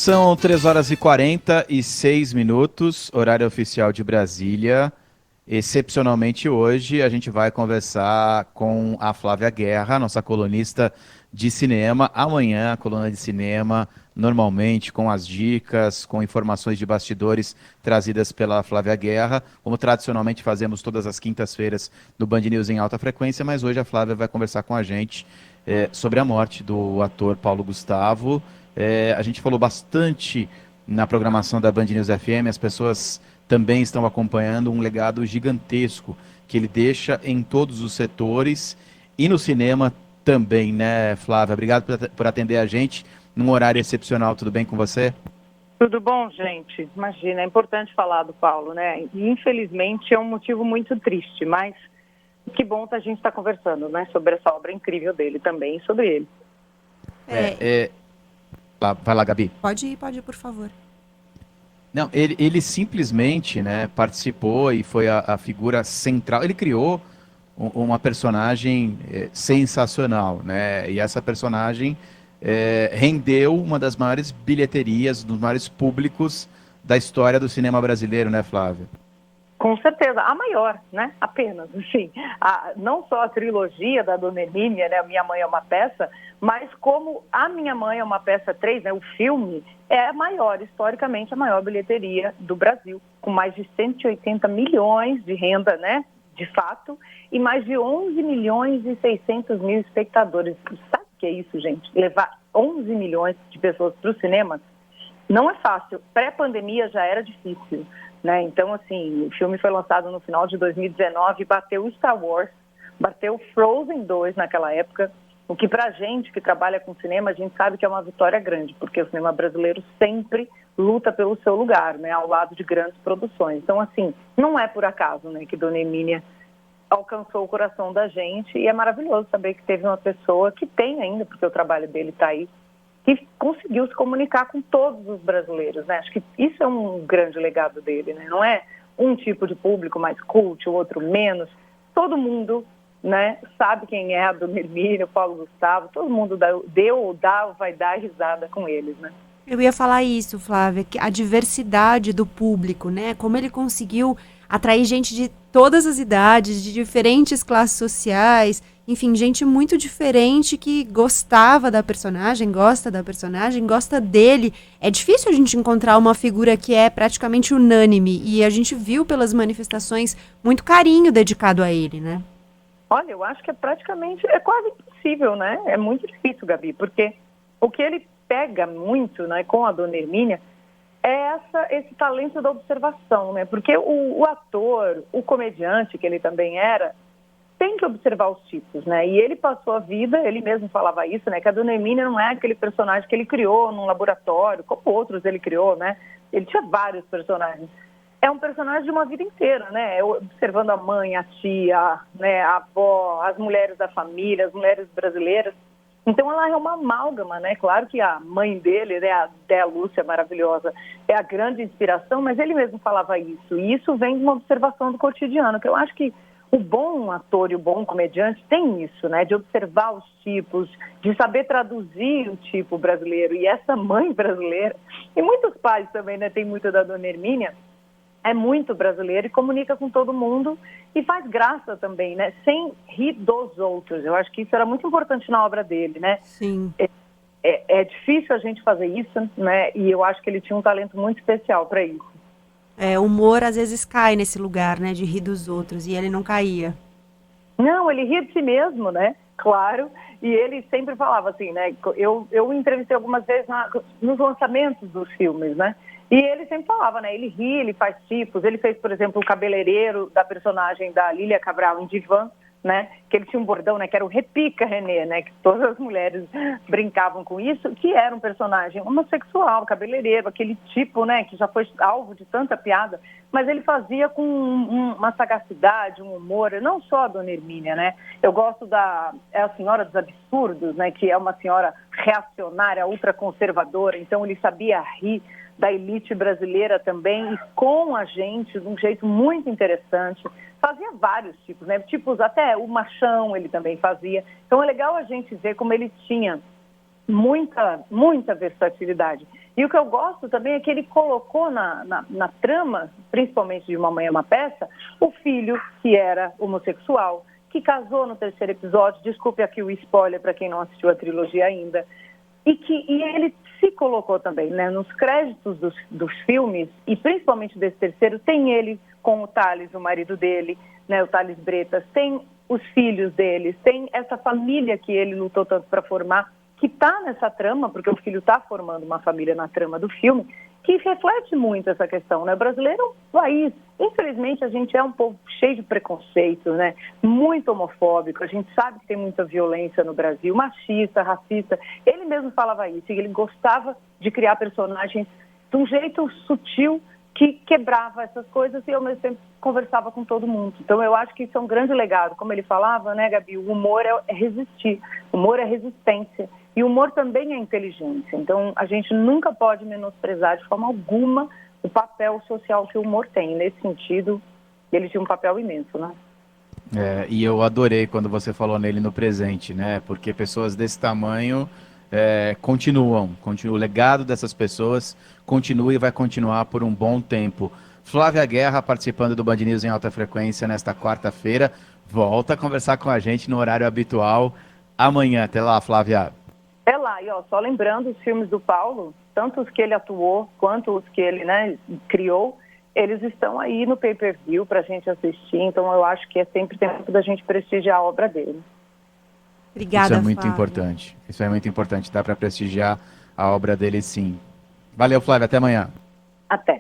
São 3 horas e 46 minutos, horário oficial de Brasília. Excepcionalmente hoje a gente vai conversar com a Flávia Guerra, nossa colunista de cinema. Amanhã a coluna de cinema, normalmente com as dicas, com informações de bastidores trazidas pela Flávia Guerra, como tradicionalmente fazemos todas as quintas-feiras no Band News em alta frequência, mas hoje a Flávia vai conversar com a gente sobre a morte do ator Paulo Gustavo. A gente falou bastante na programação da Band News FM, as pessoas também estão acompanhando um legado gigantesco que ele deixa em todos os setores e no cinema também, né, Flávia? Obrigado por atender a gente num horário excepcional. Tudo bem com você? Tudo bom, gente? Imagina, é importante falar do Paulo, né? E, infelizmente é um motivo muito triste, mas que bom que a gente está conversando, né, sobre essa obra incrível dele também e sobre ele. Vai lá, Gabi. Pode ir, por favor. Não, ele simplesmente, né, participou e foi a figura central. Ele criou uma personagem sensacional, né? E essa personagem rendeu uma das maiores bilheterias, dos maiores públicos da história do cinema brasileiro, né, Flávia? Com certeza, a maior, né? Apenas, assim, não só a trilogia da Dona Hermínia, né? Minha Mãe é uma Peça, mas como A Minha Mãe é uma Peça 3, né? O filme é a maior, historicamente, a maior bilheteria do Brasil, com mais de 180 milhões de renda, né? De fato, e mais de 11 milhões e 600 mil espectadores. Sabe o que é isso, gente? Levar 11 milhões de pessoas para o cinema não é fácil. Pré-pandemia já era difícil. Né? Então, assim, o filme foi lançado no final de 2019, bateu Star Wars, bateu Frozen 2 naquela época, o que pra gente que trabalha com cinema, a gente sabe que é uma vitória grande, porque o cinema brasileiro sempre luta pelo seu lugar, né, ao lado de grandes produções. Então, assim, não é por acaso, né, que Dona Hermínia alcançou o coração da gente, e é maravilhoso saber que teve uma pessoa que tem ainda, porque o trabalho dele está aí, que conseguiu se comunicar com todos os brasileiros, né? Acho que isso é um grande legado dele, né? Não é um tipo de público mais cult, o outro menos. Todo mundo, né, sabe quem é a Dona Hermínia, o Paulo Gustavo, todo mundo deu ou dá ou vai dar risada com eles, né? Eu ia falar isso, Flávia, que a diversidade do público, né? Como ele conseguiu atrair gente de todas as idades, de diferentes classes sociais, enfim, gente muito diferente que gostava da personagem, gosta da personagem, gosta dele. É difícil a gente encontrar uma figura que é praticamente unânime, e a gente viu pelas manifestações muito carinho dedicado a ele, né? Olha, eu acho que é quase impossível, né? É muito difícil, Gabi, porque o que ele pega muito, né, com a Dona Hermínia é esse talento da observação, né? Porque o ator, o comediante que ele também era, tem que observar os tipos, né? E ele passou a vida, ele mesmo falava isso, né? Que a Dona Hermínia não é aquele personagem que ele criou num laboratório, como outros ele criou, né? Ele tinha vários personagens. É um personagem de uma vida inteira, né? Observando a mãe, a tia, né? A avó, as mulheres da família, as mulheres brasileiras. Então ela é uma amálgama, né? Claro que a mãe dele, né, a Déa Lúcia, maravilhosa, é a grande inspiração, mas ele mesmo falava isso. E isso vem de uma observação do cotidiano, que eu acho que o bom ator e o bom comediante tem isso, né? De observar os tipos, de saber traduzir o tipo brasileiro. E essa mãe brasileira, e muitos pais também, né? Tem muito da Dona Hermínia, é muito brasileiro e comunica com todo mundo e faz graça também, né? Sem rir dos outros. Eu acho que isso era muito importante na obra dele, né? Sim. É difícil a gente fazer isso, né? E eu acho que ele tinha um talento muito especial para isso. O humor às vezes cai nesse lugar, né? De rir dos outros, e ele não caía. Não, ele ria de si mesmo, né? Claro. E ele sempre falava assim, né? Eu entrevistei algumas vezes nos lançamentos dos filmes, né? E ele sempre falava, né? Ele ri, ele faz tipos. Ele fez, por exemplo, o cabeleireiro da personagem da Lília Cabral em Divan, né? Que ele tinha um bordão, né? Que era o Repica Renê, né? Que todas as mulheres brincavam com isso, que era um personagem homossexual, cabeleireiro, aquele tipo, né? Que já foi alvo de tanta piada, mas ele fazia com uma sagacidade, um humor, não só a Dona Hermínia, né? Eu gosto é a Senhora dos Absurdos, né? Que é uma senhora reacionária, ultraconservadora, então ele sabia rir da elite brasileira também, e com a gente, de um jeito muito interessante. Fazia vários tipos, né? Tipos, até o machão ele também fazia. Então é legal a gente ver como ele tinha muita versatilidade. E o que eu gosto também é que ele colocou na trama, principalmente de Uma Mãe é uma Peça, o filho que era homossexual, que casou no terceiro episódio, desculpe aqui o spoiler para quem não assistiu a trilogia ainda, e ele se colocou também, né, nos créditos dos filmes, e principalmente desse terceiro, tem ele com o Thales, o marido dele, né, o Thales Bretas, tem os filhos deles, tem essa família que ele lutou tanto para formar, que está nessa trama, porque o filho está formando uma família na trama do filme, que reflete muito essa questão, né? O brasileiro é um país, infelizmente, a gente é um povo cheio de preconceito, né? Muito homofóbico, a gente sabe que tem muita violência no Brasil, machista, racista. Ele mesmo falava isso, e ele gostava de criar personagens de um jeito sutil que quebrava essas coisas e ao mesmo tempo conversava com todo mundo. Então eu acho que isso é um grande legado. Como ele falava, né, Gabi, o humor é resistir, o humor é resistência. E o humor também é inteligência. Então, a gente nunca pode menosprezar de forma alguma o papel social que o humor tem. Nesse sentido, ele tinha um papel imenso, né? E eu adorei quando você falou nele no presente, né? Porque pessoas desse tamanho continuam. O legado dessas pessoas continua e vai continuar por um bom tempo. Flávia Guerra participando do Band News em alta frequência nesta quarta-feira. Volta a conversar com a gente no horário habitual amanhã. Até lá, Flávia. É lá, e ó, só lembrando, os filmes do Paulo, tanto os que ele atuou quanto os que ele, né, criou, eles estão aí no pay-per-view para a gente assistir, então eu acho que é sempre tempo da gente prestigiar a obra dele. Obrigada, Isso é muito Flávia. importante. Isso é muito importante, dá para prestigiar a obra dele, sim. Valeu, Flávia, até amanhã. Até.